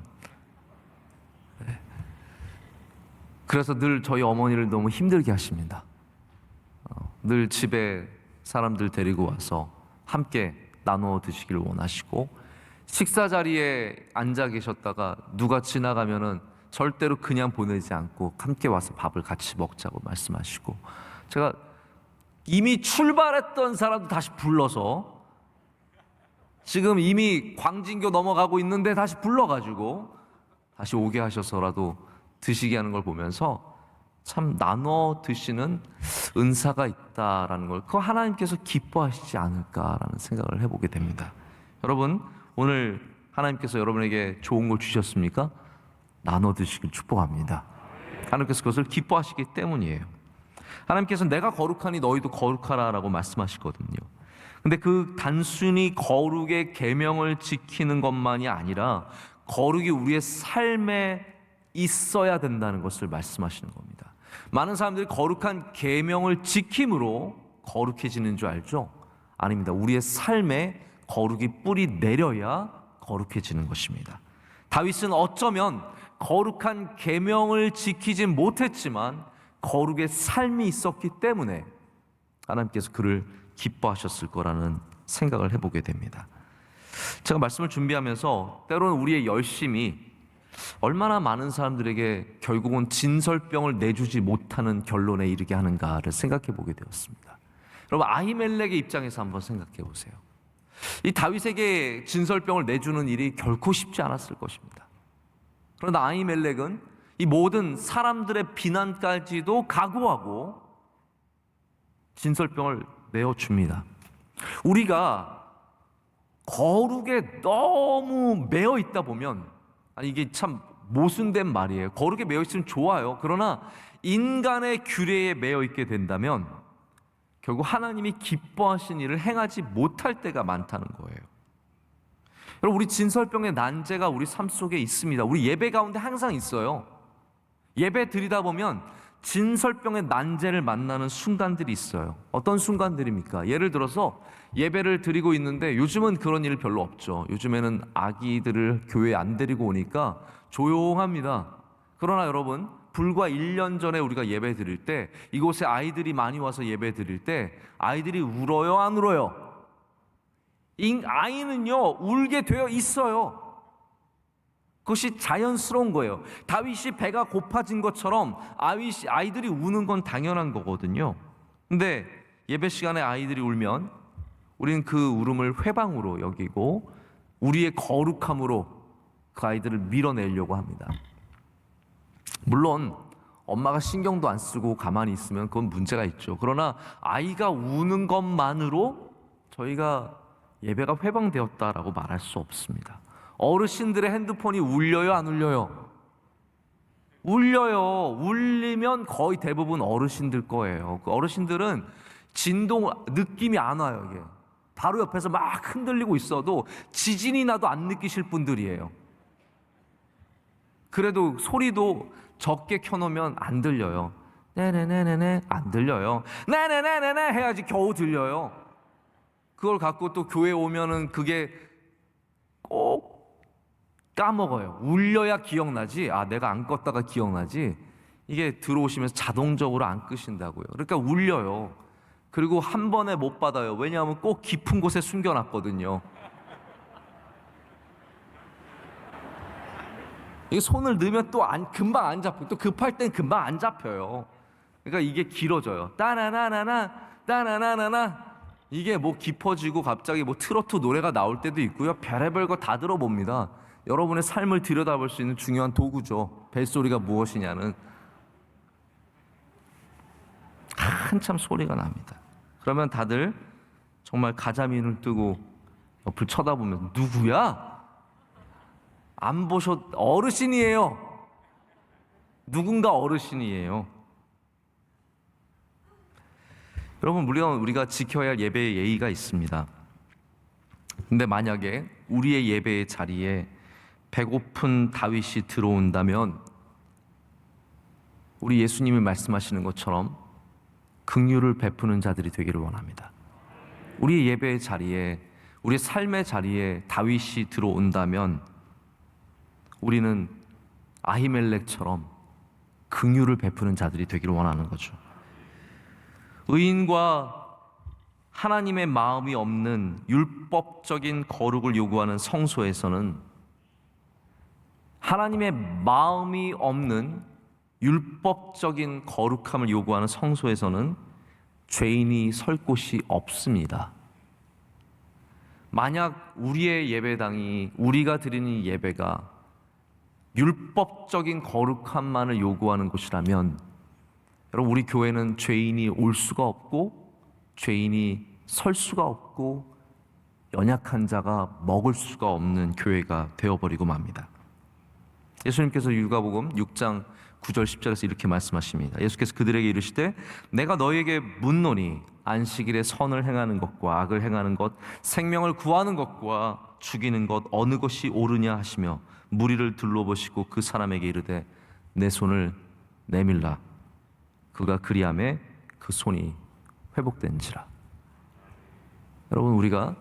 그래서 늘 저희 어머니를 너무 힘들게 하십니다. 늘 집에 사람들 데리고 와서 함께 나누어 드시길 원하시고, 식사 자리에 앉아 계셨다가 누가 지나가면은 절대로 그냥 보내지 않고 함께 와서 밥을 같이 먹자고 말씀하시고, 제가 이미 출발했던 사람도 다시 불러서 지금 이미 광진교 넘어가고 있는데 다시 불러가지고 다시 오게 하셔서라도 드시게 하는 걸 보면서 참 나눠 드시는 은사가 있다라는 걸, 그거 하나님께서 기뻐하시지 않을까라는 생각을 해보게 됩니다. 여러분, 오늘 하나님께서 여러분에게 좋은 걸 주셨습니까? 나눠 드시길 축복합니다. 하나님께서 그것을 기뻐하시기 때문이에요. 하나님께서 내가 거룩하니 너희도 거룩하라라고 말씀하시거든요. 근데 그 단순히 거룩의 계명을 지키는 것만이 아니라 거룩이 우리의 삶에 있어야 된다는 것을 말씀하시는 겁니다. 많은 사람들이 거룩한 계명을 지킴으로 거룩해지는 줄 알죠? 아닙니다. 우리의 삶에 거룩이 뿌리 내려야 거룩해지는 것입니다. 다윗은 어쩌면 거룩한 계명을 지키진 못했지만 거룩의 삶이 있었기 때문에 하나님께서 그를 기뻐하셨을 거라는 생각을 해보게 됩니다. 제가 말씀을 준비하면서 때로는 우리의 열심이 얼마나 많은 사람들에게 결국은 진설병을 내주지 못하는 결론에 이르게 하는가를 생각해 보게 되었습니다. 여러분, 아히멜렉의 입장에서 한번 생각해 보세요. 이 다윗에게 진설병을 내주는 일이 결코 쉽지 않았을 것입니다. 그러나 아히멜렉은 이 모든 사람들의 비난까지도 각오하고 진설병을 내어줍니다. 우리가 거룩에 너무 매어 있다 보면, 아니 이게 참 모순된 말이에요. 거룩에 매어 있으면 좋아요. 그러나 인간의 규례에 매어 있게 된다면 결국 하나님이 기뻐하신 일을 행하지 못할 때가 많다는 거예요. 여러분, 우리 진설병의 난제가 우리 삶 속에 있습니다. 우리 예배 가운데 항상 있어요. 예배 드리다 보면 진설병의 난제를 만나는 순간들이 있어요. 어떤 순간들입니까? 예를 들어서 예배를 드리고 있는데, 요즘은 그런 일 별로 없죠. 요즘에는 아기들을 교회에 안 데리고 오니까 조용합니다. 그러나 여러분, 불과 1년 전에 우리가 예배 드릴 때, 이곳에 아이들이 많이 와서 예배 드릴 때 아이들이 울어요, 안 울어요? 아이는요, 울게 되어 있어요. 그것이 자연스러운 거예요. 다윗이 배가 고파진 것처럼 아이들이 우는 건 당연한 거거든요. 근데 예배 시간에 아이들이 울면 우리는 그 울음을 회방으로 여기고 우리의 거룩함으로 그 아이들을 밀어내려고 합니다. 물론 엄마가 신경도 안 쓰고 가만히 있으면 그건 문제가 있죠. 그러나 아이가 우는 것만으로 저희가 예배가 회방되었다라고 말할 수 없습니다. 어르신들의 핸드폰이 울려요, 안 울려요? 울려요. 울리면 거의 대부분 어르신들 거예요. 그 어르신들은 진동 느낌이 안 와요. 이게 바로 옆에서 막 흔들리고 있어도 지진이 나도 안 느끼실 분들이에요. 그래도 소리도 적게 켜놓으면 안 들려요. 네네네네네 안 들려요. 네네네네네 해야지 겨우 들려요. 그걸 갖고 또 교회 오면은 그게 꼭 까먹어요. 울려야 기억나지. 아, 내가 안 껐다가 기억나지. 이게 들어오시면서 자동적으로 안 끄신다고요. 그러니까 울려요. 그리고 한 번에 못 받아요. 왜냐하면 꼭 깊은 곳에 숨겨놨거든요. 이게 손을 넣으면 또 금방 안 잡고, 또 급할 땐 금방 안 잡혀요. 그러니까 이게 길어져요. 따나나나나 따나나나나 이게 뭐 깊어지고 갑자기 뭐 트로트 노래가 나올 때도 있고요. 별의별 거 다 들어봅니다. 여러분의 삶을 들여다볼 수 있는 중요한 도구죠. 벨소리가 무엇이냐는. 한참 소리가 납니다. 그러면 다들 정말 가자미 눈을 뜨고 옆을 쳐다보면 누구야? 안 보셨, 어르신이에요. 누군가 어르신이에요. 여러분, 물론 우리가 지켜야 할 예배의 예의가 있습니다. 근데 만약에 우리의 예배의 자리에 배고픈 다윗이 들어온다면 우리 예수님이 말씀하시는 것처럼 긍휼을 베푸는 자들이 되기를 원합니다. 우리의 예배의 자리에, 우리의 삶의 자리에 다윗이 들어온다면 우리는 아히멜렉처럼 긍휼을 베푸는 자들이 되기를 원하는 거죠. 의인과 하나님의 마음이 없는 율법적인 거룩을 요구하는 성소에서는, 하나님의 마음이 없는 율법적인 거룩함을 요구하는 성소에서는 죄인이 설 곳이 없습니다. 만약 우리의 예배당이, 우리가 드리는 예배가 율법적인 거룩함만을 요구하는 곳이라면, 여러분, 우리 교회는 죄인이 올 수가 없고 죄인이 설 수가 없고 연약한 자가 먹을 수가 없는 교회가 되어버리고 맙니다. 예수님께서 율가복음 6장 9절 10절에서 이렇게 말씀하십니다. 예수께서 그들에게 이르시되 내가 너희에게 묻노니 안식일에 선을 행하는 것과 악을 행하는 것, 생명을 구하는 것과 죽이는 것 어느 것이 옳으냐 하시며 무리를 둘러보시고 그 사람에게 이르되 내 손을 내밀라. 그가 그리하매 그 손이 회복된지라. 여러분, 우리가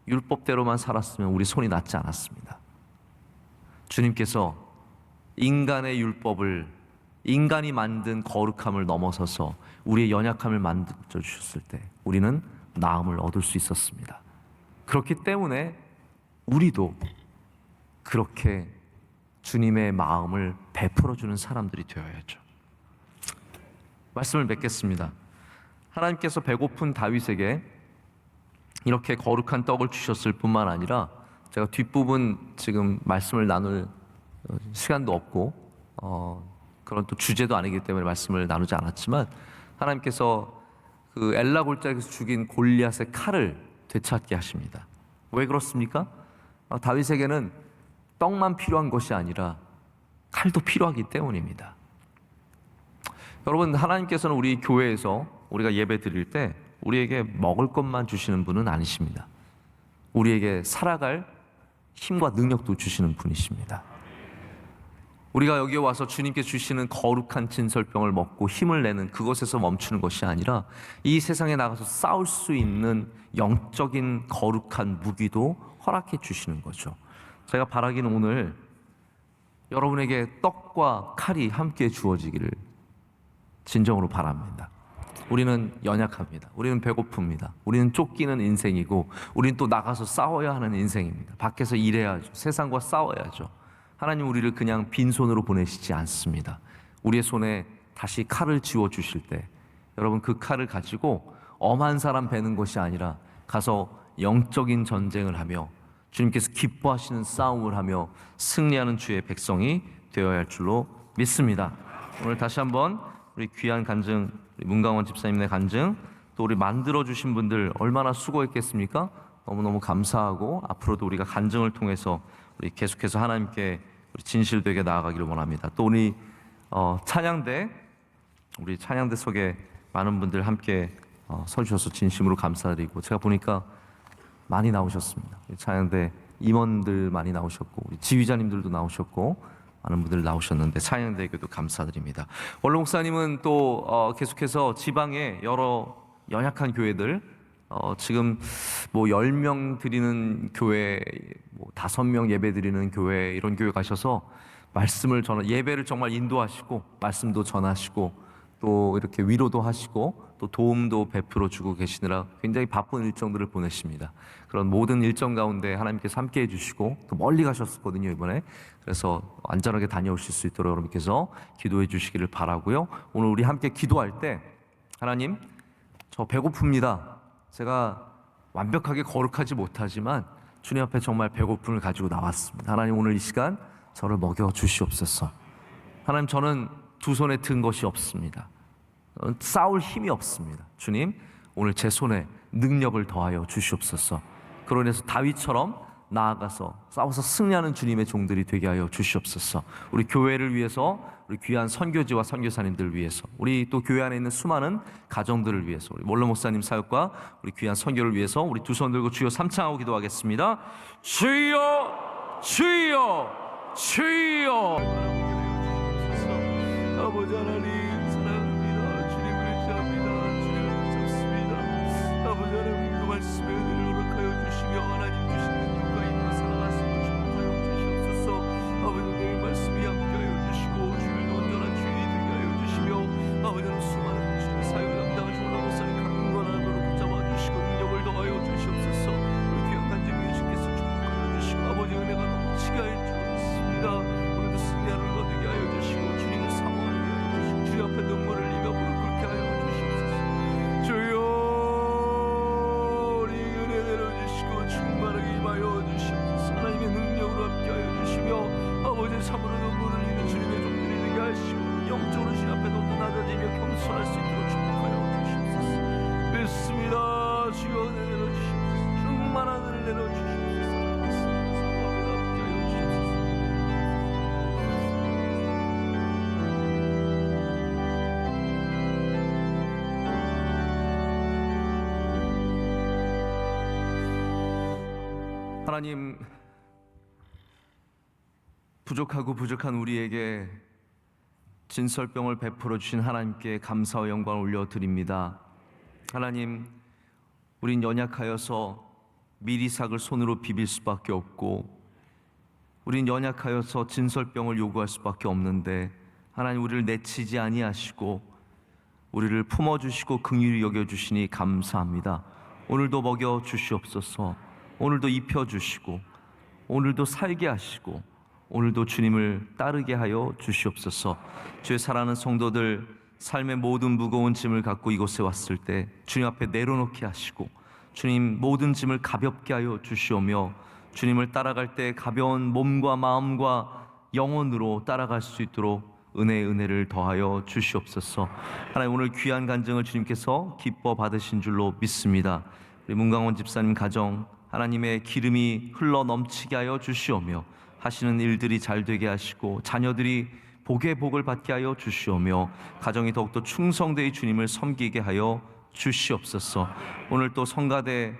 율법대로만 살았으면 우리 손이 낫지 않았습니다. 주님께서 인간의 율법을, 인간이 만든 거룩함을 넘어서서 우리의 연약함을 만들어 주셨을 때 우리는 나음을 얻을 수 있었습니다. 그렇기 때문에 우리도 그렇게 주님의 마음을 베풀어 주는 사람들이 되어야죠. 말씀을 맺겠습니다. 하나님께서 배고픈 다윗에게 이렇게 거룩한 떡을 주셨을 뿐만 아니라, 제가 뒷부분 지금 말씀을 나눌 시간도 없고 그런 또 주제도 아니기 때문에 말씀을 나누지 않았지만, 하나님께서 그 엘라 골짜기에서 죽인 골리앗의 칼을 되찾게 하십니다. 왜 그렇습니까? 다윗에게는 떡만 필요한 것이 아니라 칼도 필요하기 때문입니다. 여러분, 하나님께서는 우리 교회에서 우리가 예배 드릴 때 우리에게 먹을 것만 주시는 분은 아니십니다. 우리에게 살아갈 힘과 능력도 주시는 분이십니다. 우리가 여기에 와서 주님께 주시는 거룩한 진설병을 먹고 힘을 내는 그것에서 멈추는 것이 아니라 이 세상에 나가서 싸울 수 있는 영적인 거룩한 무기도 허락해 주시는 거죠. 제가 바라기는 오늘 여러분에게 떡과 칼이 함께 주어지기를 진정으로 바랍니다. 우리는 연약합니다. 우리는 배고픕니다. 우리는 쫓기는 인생이고, 우리는 또 나가서 싸워야 하는 인생입니다. 밖에서 일해야죠. 세상과 싸워야죠. 하나님 우리를 그냥 빈손으로 보내시지 않습니다. 우리의 손에 다시 칼을 쥐어 주실 때 여러분, 그 칼을 가지고 엄한 사람 베는 것이 아니라 가서 영적인 전쟁을 하며 주님께서 기뻐하시는 싸움을 하며 승리하는 주의 백성이 되어야 할 줄로 믿습니다. 오늘 다시 한번 우리 귀한 간증, 우리 문강원 집사님의 간증, 또 우리 만들어주신 분들 얼마나 수고했겠습니까? 너무너무 감사하고, 앞으로도 우리가 간증을 통해서 우리 계속해서 하나님께 우리 진실되게 나아가기를 원합니다. 또 우리 찬양대, 우리 찬양대 속에 많은 분들 함께 서주셔서 진심으로 감사드리고, 제가 보니까 많이 나오셨습니다. 우리 찬양대 임원들 많이 나오셨고, 우리 지휘자님들도 나오셨고, 많은 분들 나오셨는데 찬양대교도 감사드립니다. 원로 목사님은 또 계속해서 지방에 여러 연약한 교회들 지금 뭐 10명 드리는 교회, 뭐 5명 예배 드리는 교회, 이런 교회 가셔서 말씀을 예배를 정말 인도하시고 말씀도 전하시고 또 이렇게 위로도 하시고 또 도움도 베풀어 주고 계시느라 굉장히 바쁜 일정들을 보내십니다. 그런 모든 일정 가운데 하나님께서 함께 해주시고 또 멀리 가셨거든요 이번에. 그래서 안전하게 다녀오실 수 있도록 여러분께서 기도해 주시기를 바라고요. 오늘 우리 함께 기도할 때 하나님, 저 배고픕니다. 제가 완벽하게 거룩하지 못하지만 주님 앞에 정말 배고픔을 가지고 나왔습니다. 하나님, 오늘 이 시간 저를 먹여 주시옵소서. 하나님, 저는 두 손에 든 것이 없습니다. 싸울 힘이 없습니다. 주님, 오늘 제 손에 능력을 더하여 주시옵소서. 그로 인해서 다윗처럼 나아가서 싸워서 승리하는 주님의 종들이 되게 하여 주시옵소서. 우리 교회를 위해서, 우리 귀한 선교지와 선교사님들을 위해서, 우리 또 교회 안에 있는 수많은 가정들을 위해서, 우리 몰로 목사님 사역과 우리 귀한 선교를 위해서 우리 두 손 들고 주여 삼창하고 기도하겠습니다. 주여, 주여, 주여. 아버지 하나님 사랑합니다. 주님을 의지합니다. 주님을 붙잡습니다. 아버지 하나님 그 말씀에 은혜를 허락하여 주시며 하나님 주신 능력과 힘으로 살아갈 수 있는 축복하여 주시옵소서. 아버지 늘 말씀이 함께하여 주시고 주님도 온전한 주인이 되게 하여 주시며 아버지 하나님 수많은 주님의 사역을 감당하시고 나무살이 강건한 하나로 붙잡아 주시고 능력을 더하여 주시옵소서. 우리 귀한 간증 예수께서 축복하여 주시고 아버지 은혜가 넘치게 하여 주옵습니다. 오늘도 승리하는 것 되게 하여 주시고 주님을 사모하는 주 앞에 눈물을 흘리며 무릎 꿇게 하여 주시옵소서. 주여, 우리 은혜 내려주시고 충만하게 임하여 주시옵소서. 하나님의 능력으로 함께하여 주시며 아버지 참으로 눈물을 흘리는 주님의 종들이 되게 하시고 영적으로 주님 앞에 더욱더 낮아지며 겸손할 수 있도록 축복하여 주시옵소서. 믿습니다. 주여 은혜 내려주시옵소서. 충만한 은혜 내려주시옵소서. 사모합니다. 함께하여 주시옵소서. 하나님, 부족하고 부족한 우리에게 진설병을 베풀어 주신 하나님께 감사와 영광을 올려드립니다. 하나님, 우린 연약하여서 미리삭을 손으로 비빌 수밖에 없고 우린 연약하여서 진설병을 요구할 수밖에 없는데 하나님, 우리를 내치지 아니하시고 우리를 품어주시고 긍휼히 여겨주시니 감사합니다. 오늘도 먹여 주시옵소서. 오늘도 입혀주시고 오늘도 살게 하시고 오늘도 주님을 따르게 하여 주시옵소서. 주의 사랑하는 성도들, 삶의 모든 무거운 짐을 갖고 이곳에 왔을 때 주님 앞에 내려놓게 하시고 주님 모든 짐을 가볍게 하여 주시오며 주님을 따라갈 때 가벼운 몸과 마음과 영혼으로 따라갈 수 있도록 은혜를 더하여 주시옵소서. 하나님, 오늘 귀한 간증을 주님께서 기뻐 받으신 줄로 믿습니다. 우리 문강원 집사님 가정 하나님의 기름이 흘러 넘치게 하여 주시오며 하시는 일들이 잘 되게 하시고 자녀들이 복의 복을 받게 하여 주시오며 가정이 더욱더 충성되이 주님을 섬기게 하여 주시옵소서. 오늘 또 성가대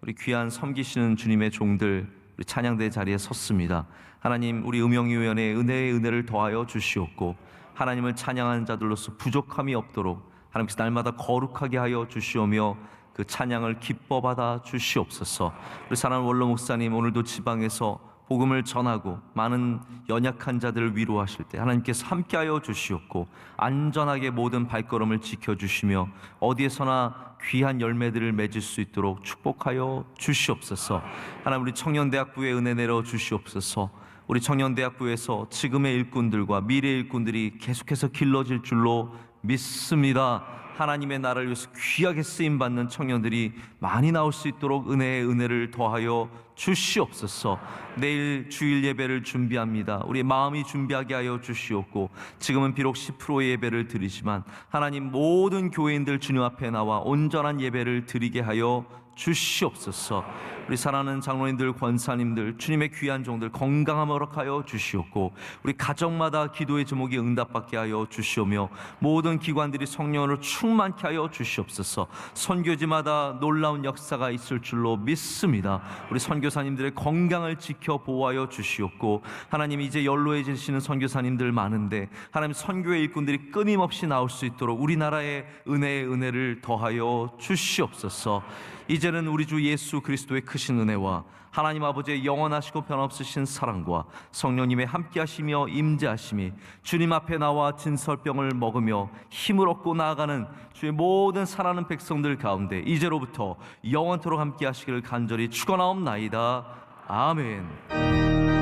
우리 귀한 섬기시는 주님의 종들 우리 찬양대 자리에 섰습니다. 하나님, 우리 음영위원회에 은혜의 은혜를 더하여 주시옵고 하나님을 찬양하는 자들로서 부족함이 없도록 하나님께서 날마다 거룩하게 하여 주시오며 그 찬양을 기뻐 받아 주시옵소서. 우리 사랑하는 원로 목사님, 오늘도 지방에서 복음을 전하고 많은 연약한 자들을 위로하실 때 하나님께서 함께하여 주시옵고 안전하게 모든 발걸음을 지켜주시며 어디에서나 귀한 열매들을 맺을 수 있도록 축복하여 주시옵소서. 하나님, 우리 청년대학부에 은혜 내려 주시옵소서. 우리 청년대학부에서 지금의 일꾼들과 미래의 일꾼들이 계속해서 길러질 줄로 믿습니다. 하나님의 나라를 위해서 귀하게 쓰임받는 청년들이 많이 나올 수 있도록 은혜를 더하여 주시옵소서. 내일 주일 예배를 준비합니다. 우리 마음이 준비하게 하여 주시옵고 지금은 비록 10%의 예배를 드리지만 하나님, 모든 교회인들 주님 앞에 나와 온전한 예배를 드리게 하여 주시옵소서. 우리 사랑하는 장로님들, 권사님들, 주님의 귀한 종들 건강함 허락하여 주시옵고, 우리 가정마다 기도의 제목이 응답받게 하여 주시오며, 모든 기관들이 성령으로 충만케 하여 주시옵소서. 선교지마다 놀라운 역사가 있을 줄로 믿습니다. 우리 선교사님들의 건강을 지켜 보호하여 주시옵고, 하나님 이제 연로해지시는 선교사님들 많은데 하나님 선교의 일꾼들이 끊임없이 나올 수 있도록 우리나라의 은혜의 은혜를 더하여 주시옵소서. 이제는 우리 주 예수 그리스도의 크신 은혜와 하나님 아버지의 영원하시고 변함없으신 사랑과 성령님의 함께하시며 임재하심이 주님 앞에 나와 진설병을 먹으며 힘을 얻고 나아가는 주의 모든 사랑하는 백성들 가운데 이제로부터 영원토록 함께하시기를 간절히 축원하옵나이다. 아멘.